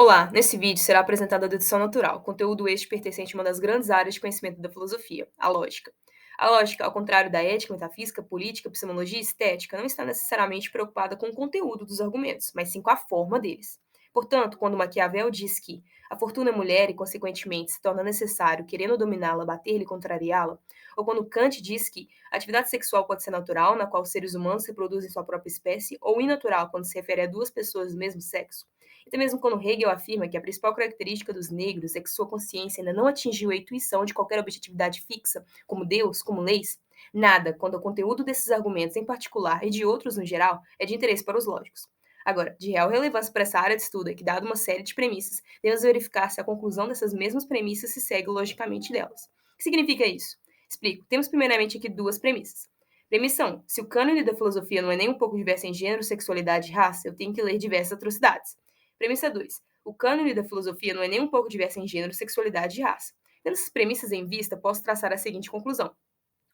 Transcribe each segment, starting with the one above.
Olá, nesse vídeo será apresentada a dedução natural, conteúdo este pertencente a uma das grandes áreas de conhecimento da filosofia, a lógica. A lógica, ao contrário da ética, metafísica, política, epistemologia e estética, não está necessariamente preocupada com o conteúdo dos argumentos, mas sim com a forma deles. Portanto, quando Maquiavel diz que a fortuna é mulher e, consequentemente, se torna necessário, querendo dominá-la, bater-lhe e contrariá-la, ou quando Kant diz que a atividade sexual pode ser natural, na qual os seres humanos reproduzem sua própria espécie, ou inatural, quando se refere a duas pessoas do mesmo sexo, até mesmo quando Hegel afirma que a principal característica dos negros é que sua consciência ainda não atingiu a intuição de qualquer objetividade fixa, como Deus, como leis, nada, quanto ao conteúdo desses argumentos em particular e de outros no geral, é de interesse para os lógicos. Agora, de real relevância para essa área de estudo é que, dada uma série de premissas, devemos verificar se a conclusão dessas mesmas premissas se segue logicamente delas. O que significa isso? Explico. Temos primeiramente aqui duas premissas. Premissa 1. Se o cânone da filosofia não é nem um pouco diverso em gênero, sexualidade e raça, eu tenho que ler diversas atrocidades. Premissa 2. O cânone da filosofia não é nem um pouco diverso em gênero, sexualidade e raça. Tendo essas premissas em vista, posso traçar a seguinte conclusão.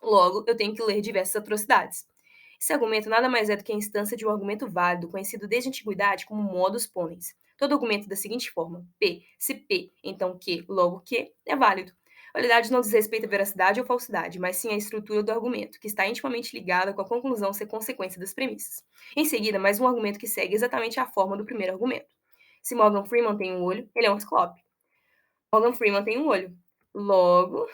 Logo, eu tenho que ler diversas atrocidades. Esse argumento nada mais é do que a instância de um argumento válido, conhecido desde a antiguidade como modus ponens. Todo argumento da seguinte forma: P, se P, então Q, logo Q, é válido. Validade não diz respeito à veracidade ou falsidade, mas sim à estrutura do argumento, que está intimamente ligada com a conclusão ser consequência das premissas. Em seguida, mais um argumento que segue exatamente a forma do primeiro argumento. Se Morgan Freeman tem um olho, ele é um ciclope. Morgan Freeman tem um olho. Logo,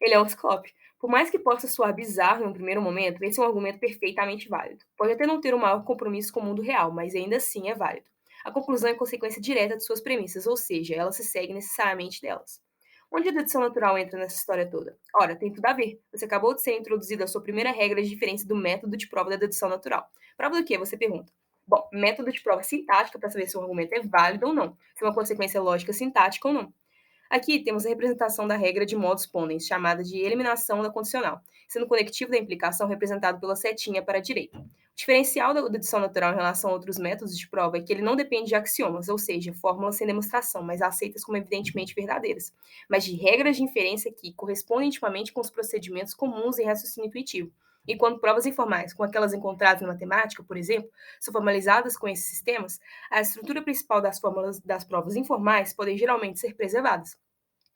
ele é um ciclope. Por mais que possa soar bizarro em um primeiro momento, esse é um argumento perfeitamente válido. Pode até não ter o maior compromisso com o mundo real, mas ainda assim é válido. A conclusão é consequência direta de suas premissas, ou seja, ela se segue necessariamente delas. Onde a dedução natural entra nessa história toda? Ora, tem tudo a ver. Você acabou de ser introduzido a sua primeira regra de diferença do método de prova da dedução natural. Prova do quê? Você pergunta. Bom, método de prova sintática para saber se um argumento é válido ou não, se é uma consequência lógica sintática ou não. Aqui temos a representação da regra de modus ponens, chamada de eliminação da condicional, sendo o conectivo da implicação representado pela setinha para a direita. O diferencial da dedução natural em relação a outros métodos de prova é que ele não depende de axiomas, ou seja, fórmulas sem demonstração, mas aceitas como evidentemente verdadeiras, mas de regras de inferência que correspondem intimamente com os procedimentos comuns em raciocínio intuitivo. E quando provas informais, como aquelas encontradas na matemática, por exemplo, são formalizadas com esses sistemas, a estrutura principal das fórmulas das provas informais podem geralmente ser preservadas.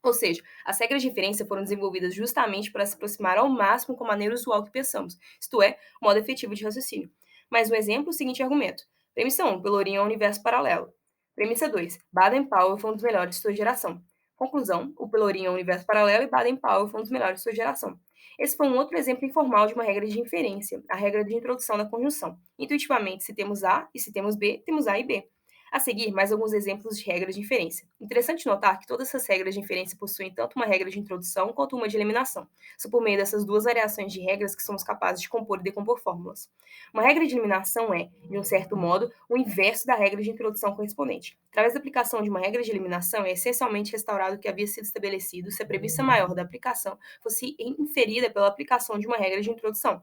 Ou seja, as regras de inferência foram desenvolvidas justamente para se aproximar ao máximo com a maneira usual que pensamos, isto é, o modo efetivo de raciocínio. Mais um exemplo, o seguinte argumento. Premissa 1, Pelourinho é um universo paralelo. Premissa 2, Baden-Powell foi um dos melhores de sua geração. Conclusão, o Pelourinho é um universo paralelo e Baden-Powell foi um dos melhores de sua geração. Esse foi um outro exemplo informal de uma regra de inferência, a regra de introdução da conjunção. Intuitivamente, se temos A e se temos B, temos A e B. A seguir, mais alguns exemplos de regras de inferência. Interessante notar que todas essas regras de inferência possuem tanto uma regra de introdução quanto uma de eliminação. São por meio dessas duas variações de regras que somos capazes de compor e decompor fórmulas. Uma regra de eliminação é, de um certo modo, o inverso da regra de introdução correspondente. Através da aplicação de uma regra de eliminação, é essencialmente restaurado o que havia sido estabelecido se a premissa maior da aplicação fosse inferida pela aplicação de uma regra de introdução.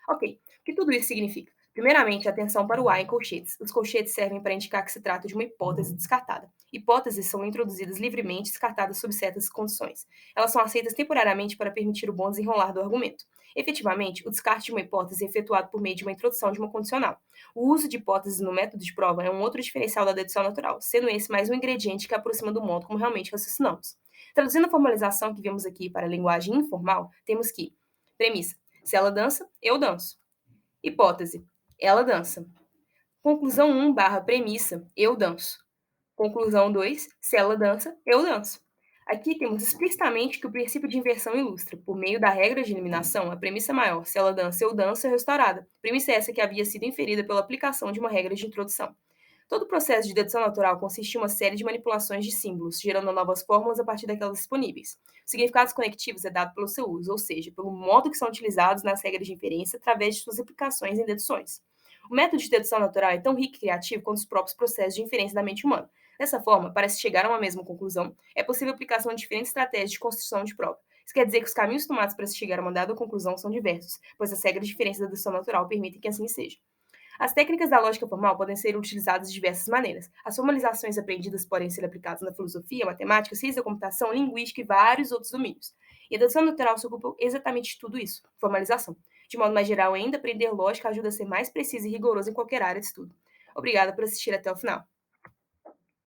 Ok, o que tudo isso significa? Primeiramente, atenção para o A em colchetes. Os colchetes servem para indicar que se trata de uma hipótese descartada. Hipóteses são introduzidas livremente e descartadas sob certas condições. Elas são aceitas temporariamente para permitir o bom desenrolar do argumento. Efetivamente, o descarte de uma hipótese é efetuado por meio de uma introdução de uma condicional. O uso de hipóteses no método de prova é um outro diferencial da dedução natural, sendo esse mais um ingrediente que aproxima do modo como realmente raciocinamos. Traduzindo a formalização que vimos aqui para a linguagem informal, temos que: premissa. Se ela dança, eu danço. Hipótese. Ela dança. Conclusão 1 barra premissa. Eu danço. Conclusão 2. Se ela dança, eu danço. Aqui temos explicitamente que o princípio de inversão ilustra. Por meio da regra de eliminação, a premissa maior, se ela dança, eu danço, é restaurada. Premissa essa que havia sido inferida pela aplicação de uma regra de introdução. Todo o processo de dedução natural consiste em uma série de manipulações de símbolos, gerando novas fórmulas a partir daquelas disponíveis. Os significados conectivos é dado pelo seu uso, ou seja, pelo modo que são utilizados nas regras de inferência através de suas aplicações em deduções. O método de dedução natural é tão rico e criativo quanto os próprios processos de inferência da mente humana. Dessa forma, para se chegar a uma mesma conclusão, é possível a aplicação de diferentes estratégias de construção de prova. Isso quer dizer que os caminhos tomados para se chegar a uma dada conclusão são diversos, pois as regras de inferência da dedução natural permitem que assim seja. As técnicas da lógica formal podem ser utilizadas de diversas maneiras. As formalizações aprendidas podem ser aplicadas na filosofia, matemática, ciência da computação, linguística e vários outros domínios. E a dedução natural se ocupa exatamente de tudo isso, formalização. De modo mais geral ainda, aprender lógica ajuda a ser mais preciso e rigoroso em qualquer área de estudo. Obrigada por assistir até o final.